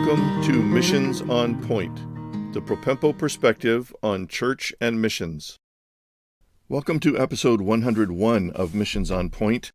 Welcome to Missions on Point, the Propempo perspective on church and missions. Welcome to episode 101 of Missions on Point.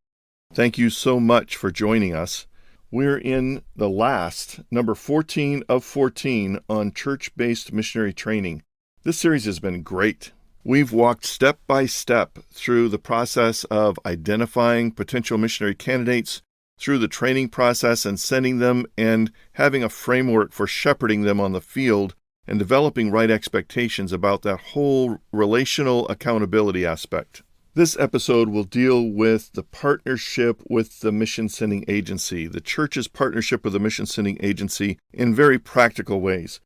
Thank you so much for joining us. We're in the last, number 14 of 14 on church-based missionary training. This series has been great. We've walked step by step through the process of identifying potential missionary candidates, through the training process and sending them, and having a framework for shepherding them on the field and developing right expectations about that whole relational accountability aspect. This episode will deal with the partnership with the mission sending agency, the church's partnership with the mission sending agency in very practical ways.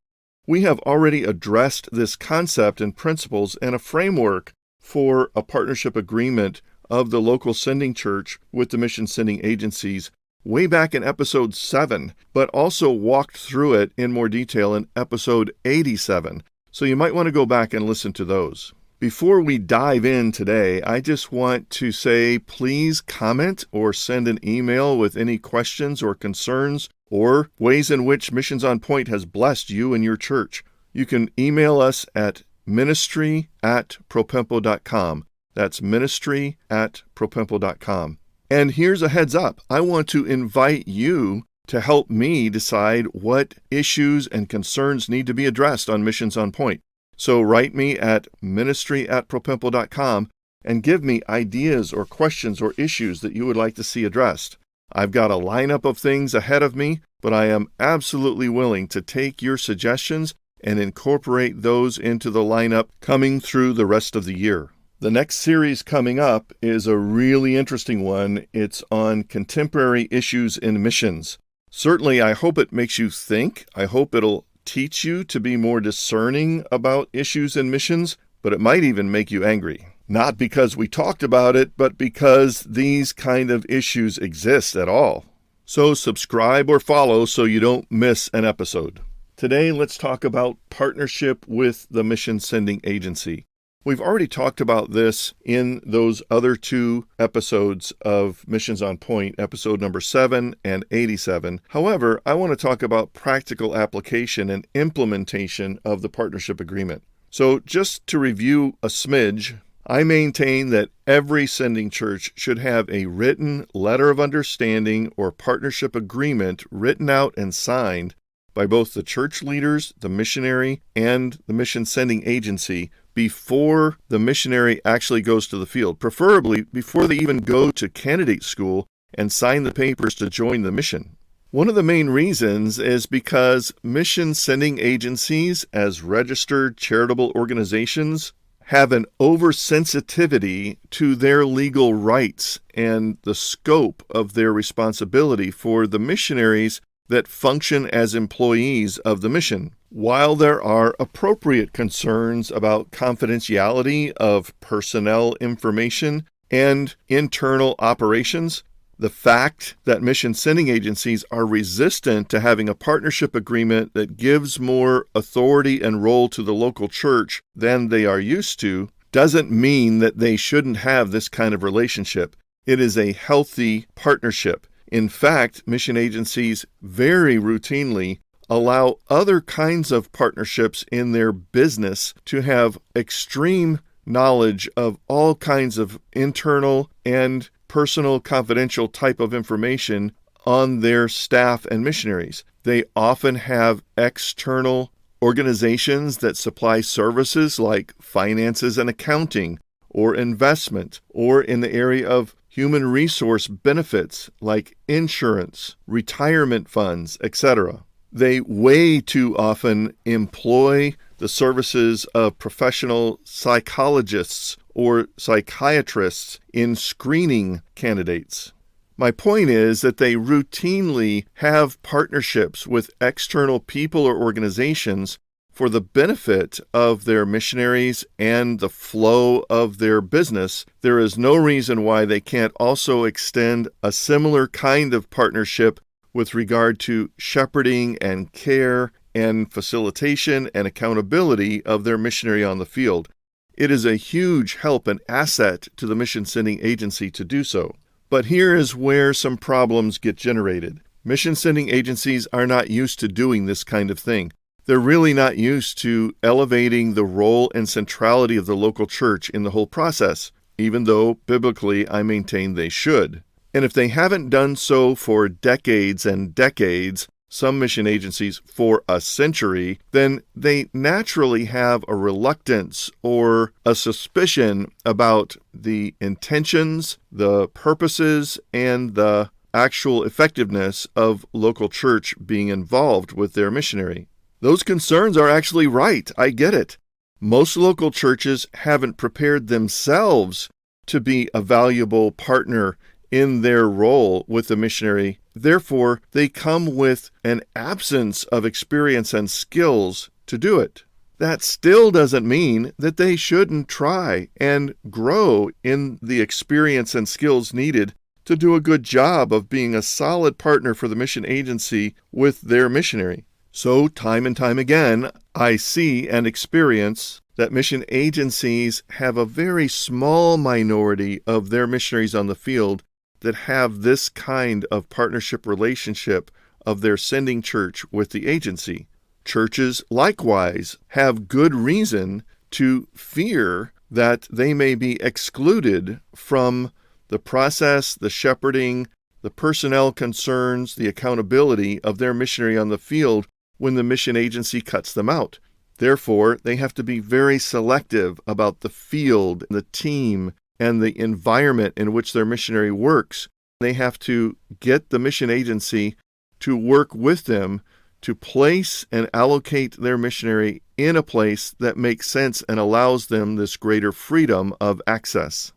We have already addressed this concept and principles and a framework for a partnership agreement of the local sending church with the mission sending agencies way back in episode 7, but also walked through it in more detail in episode 87. So you might want to go back and listen to those. Before we dive in today, I just want to say please comment or send an email with any questions or concerns or ways in which Missions on Point has blessed you and your church. You can email us at ministry@propempo.com. That's ministry@propempo.com. And here's a heads up. I want to invite you to help me decide what issues and concerns need to be addressed on Missions on Point. So write me at ministry@propempo.com and give me ideas or questions or issues that you would like to see addressed. I've got a lineup of things ahead of me, but I am absolutely willing to take your suggestions and incorporate those into the lineup coming through the rest of the year. The next series coming up is a really interesting one. It's on contemporary issues in missions. Certainly, I hope it makes you think. I hope it'll teach you to be more discerning about issues in missions, but it might even make you angry. Not because we talked about it, but because these kind of issues exist at all. So subscribe or follow so you don't miss an episode. Today, let's talk about partnership with the mission sending agency. We've already talked about this in those other two episodes of Missions on Point, episode number 7 and 87. However, I want to talk about practical application and implementation of the partnership agreement. So just to review a smidge, I maintain that every sending church should have a written letter of understanding or partnership agreement written out and signed by both the church leaders, the missionary, and the mission sending agency before the missionary actually goes to the field, preferably before they even go to candidate school and sign the papers to join the mission. One of the main reasons is because mission sending agencies, as registered charitable organizations, have an oversensitivity to their legal rights and the scope of their responsibility for the missionaries that function as employees of the mission. While there are appropriate concerns about confidentiality of personnel information and internal operations, the fact that mission sending agencies are resistant to having a partnership agreement that gives more authority and role to the local church than they are used to doesn't mean that they shouldn't have this kind of relationship. It is a healthy partnership. In fact, mission agencies very routinely allow other kinds of partnerships in their business to have extreme knowledge of all kinds of internal and personal confidential type of information on their staff and missionaries. They often have external organizations that supply services like finances and accounting or investment, or in the area of human resource benefits like insurance, retirement funds, etc. They way too often employ the services of professional psychologists or psychiatrists in screening candidates. My point is that they routinely have partnerships with external people or organizations for the benefit of their missionaries and the flow of their business. There is no reason why they can't also extend a similar kind of partnership with regard to shepherding and care and facilitation and accountability of their missionary on the field. It is a huge help and asset to the mission sending agency to do so. But here is where some problems get generated. Mission sending agencies are not used to doing this kind of thing. They're really not used to elevating the role and centrality of the local church in the whole process, even though biblically I maintain they should. And if they haven't done so for decades and decades, some mission agencies for a century, then they naturally have a reluctance or a suspicion about the intentions, the purposes, and the actual effectiveness of local church being involved with their missionary. Those concerns are actually right. I get it. Most local churches haven't prepared themselves to be a valuable partner in their role with the missionary. Therefore, they come with an absence of experience and skills to do it. That still doesn't mean that they shouldn't try and grow in the experience and skills needed to do a good job of being a solid partner for the mission agency with their missionary. So, time and time again, I see and experience that mission agencies have a very small minority of their missionaries on the field that have this kind of partnership relationship of their sending church with the agency. Churches likewise have good reason to fear that they may be excluded from the process, the shepherding, the personnel concerns, the accountability of their missionary on the field when the mission agency cuts them out. Therefore, they have to be very selective about the field, the team, and the environment in which their missionary works. They have to get the mission agency to work with them to place and allocate their missionary in a place that makes sense and allows them this greater freedom of access.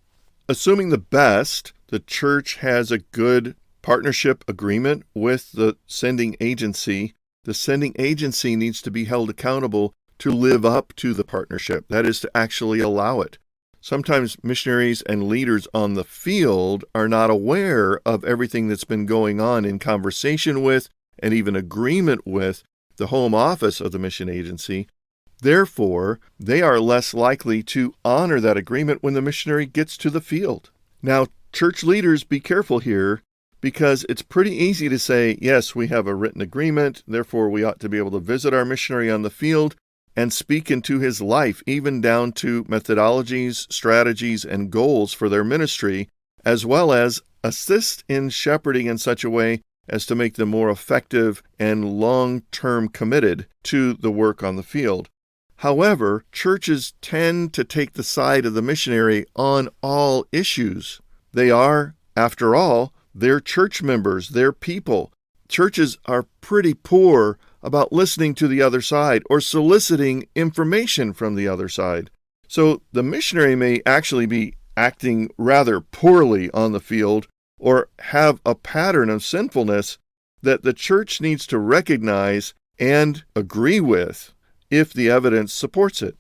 Assuming the best, the church has a good partnership agreement with the sending agency. The sending agency needs to be held accountable to live up to the partnership. That is, to actually allow it. Sometimes missionaries and leaders on the field are not aware of everything that's been going on in conversation with and even agreement with the home office of the mission agency. Therefore, they are less likely to honor that agreement when the missionary gets to the field. Now, church leaders, be careful here, because it's pretty easy to say, yes, we have a written agreement, therefore we ought to be able to visit our missionary on the field and speak into his life, even down to methodologies, strategies, and goals for their ministry, as well as assist in shepherding in such a way as to make them more effective and long-term committed to the work on the field. However, churches tend to take the side of the missionary on all issues. They are, after all, their church members, their people. Churches are pretty poor about listening to the other side or soliciting information from the other side. So the missionary may actually be acting rather poorly on the field or have a pattern of sinfulness that the church needs to recognize and agree with if the evidence supports it.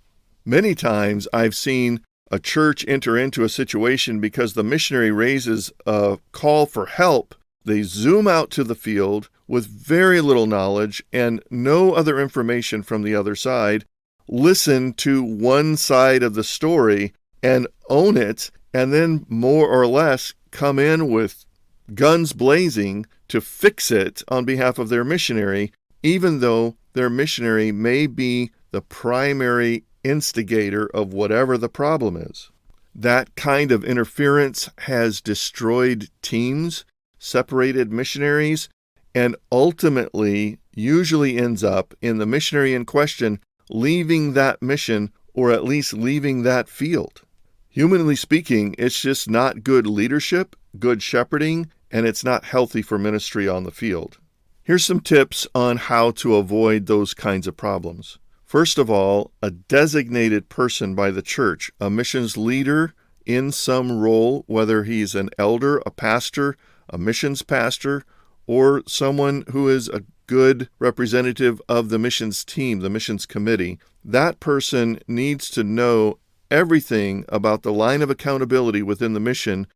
Many times I've seen a church enter into a situation because the missionary raises a call for help. They zoom out to the field with very little knowledge and no other information from the other side, listen to one side of the story and own it, and then more or less come in with guns blazing to fix it on behalf of their missionary, even though their missionary may be the primary instigator of whatever the problem is. That kind of interference has destroyed teams, separated missionaries, and ultimately usually ends up in the missionary in question leaving that mission or at least leaving that field. Humanly speaking, it's just not good leadership, good shepherding, and it's not healthy for ministry on the field. Here's some tips on how to avoid those kinds of problems. First of all, a designated person by the church, a missions leader in some role, whether he's an elder, a pastor, a missions pastor, or someone who is a good representative of the missions team, the missions committee. That person needs to know everything about the line of accountability within the mission,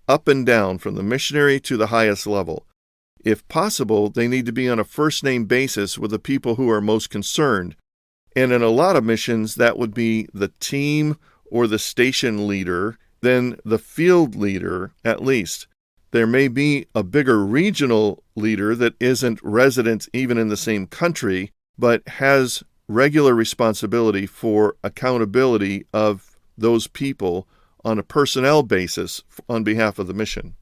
up and down, from the missionary to the highest level. If possible, they need to be on a first-name basis with the people who are most concerned. And in a lot of missions, that would be the team or the station leader, then the field leader at least. There may be a bigger regional leader that isn't resident even in the same country, but has regular responsibility for accountability of those people on a personnel basis on behalf of the mission.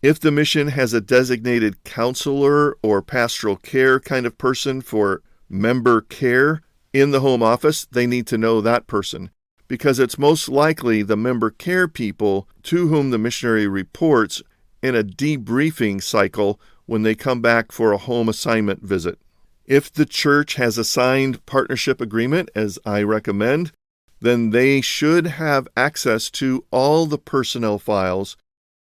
If the mission has a designated counselor or pastoral care kind of person for member care in the home office, they need to know that person, because it's most likely the member care people to whom the missionary reports in a debriefing cycle when they come back for a home assignment visit. If the church has a signed partnership agreement, as I recommend, then they should have access to all the personnel files,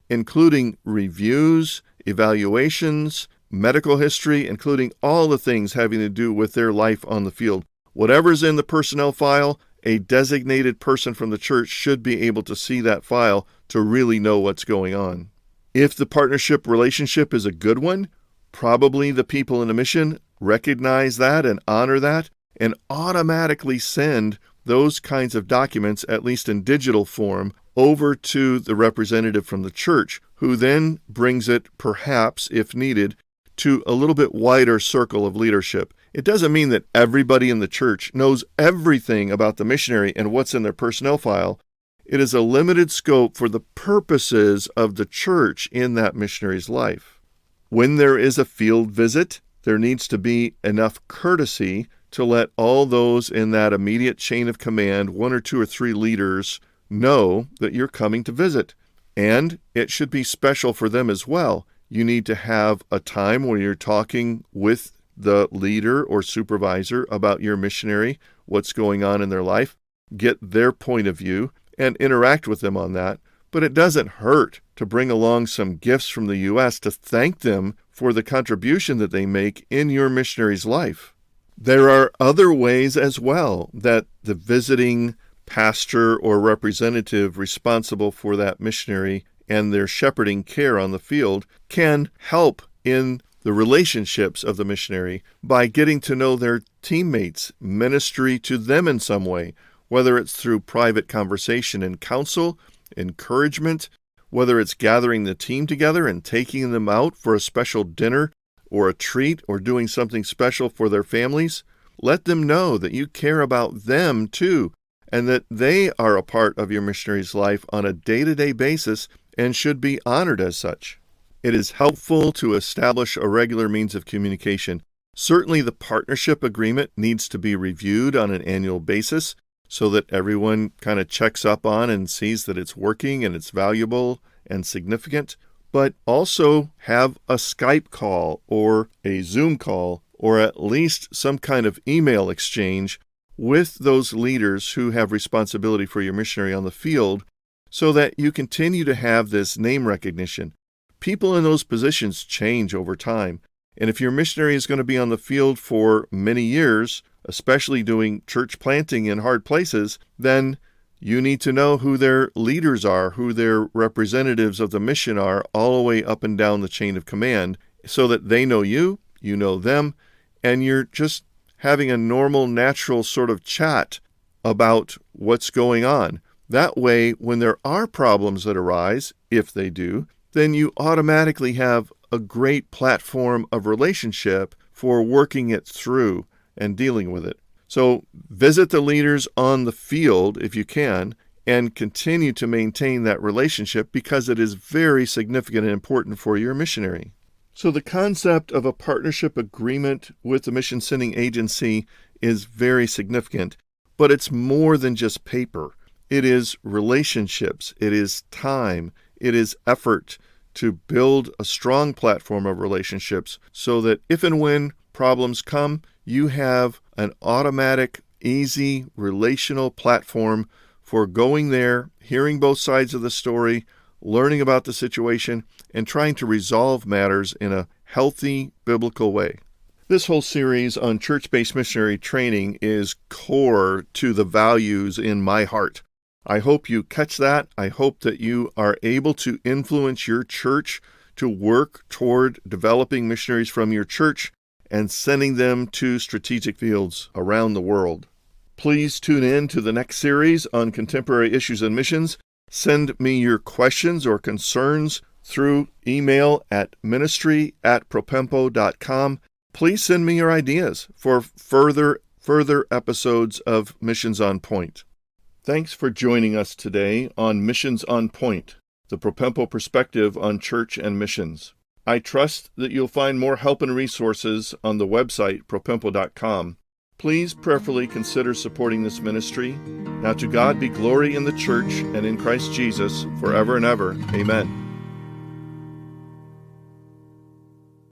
including reviews, evaluations, medical history, including all the things having to do with their life on the field. Whatever's in the personnel file, a designated person from the church should be able to see that file to really know what's going on. If the partnership relationship is a good one, probably the people in the mission recognize that and honor that and automatically send those kinds of documents, at least in digital form, over to the representative from the church, who then brings it, perhaps, if needed, to a little bit wider circle of leadership. It doesn't mean that everybody in the church knows everything about the missionary and what's in their personnel file. It is a limited scope for the purposes of the church in that missionary's life. When there is a field visit, there needs to be enough courtesy to let all those in that immediate chain of command, 1 or 2 or 3 leaders, know that you're coming to visit. And it should be special for them as well. You need to have a time where you're talking with the leader or supervisor about your missionary, what's going on in their life, get their point of view, and interact with them on that. But it doesn't hurt to bring along some gifts from the U.S. to thank them for the contribution that they make in your missionary's life. There are other ways as well that the visiting pastor or representative responsible for that missionary and their shepherding care on the field can help in the relationships of the missionary by getting to know their teammates, ministry to them in some way, whether it's through private conversation and counsel, encouragement, whether it's gathering the team together and taking them out for a special dinner or a treat or doing something special for their families. Let them know that you care about them too, and that they are a part of your missionary's life on a day-to-day basis and should be honored as such. It is helpful to establish a regular means of communication. Certainly the partnership agreement needs to be reviewed on an annual basis so that everyone kind of checks up on and sees that it's working and it's valuable and significant. But also have a Skype call or a Zoom call or at least some kind of email exchange with those leaders who have responsibility for your missionary on the field so that you continue to have this name recognition. People in those positions change over time. And if your missionary is going to be on the field for many years, especially doing church planting in hard places, then you need to know who their leaders are, who their representatives of the mission are, all the way up and down the chain of command, so that they know you, you know them, and you're just having a normal, natural sort of chat about what's going on. That way, when there are problems that arise, if they do, then you automatically have a great platform of relationship for working it through and dealing with it. So visit the leaders on the field if you can, and continue to maintain that relationship because it is very significant and important for your missionary. So the concept of a partnership agreement with the mission sending agency is very significant, but it's more than just paper. It is relationships, it is time, it is effort to build a strong platform of relationships so that if and when problems come, you have an automatic, easy, relational platform for going there, hearing both sides of the story, learning about the situation, and trying to resolve matters in a healthy, biblical way. This whole series on church-based missionary training is core to the values in my heart. I hope you catch that. I hope that you are able to influence your church to work toward developing missionaries from your church and sending them to strategic fields around the world. Please tune in to the next series on contemporary issues and missions. Send me your questions or concerns through email at ministry@propempo.com. Please send me your ideas for further episodes of Missions on Point. Thanks for joining us today on Missions on Point, the Propempo perspective on church and missions. I trust that you'll find more help and resources on the website, propempo.com. Please prayerfully consider supporting this ministry. Now to God be glory in the church and in Christ Jesus forever and ever. Amen.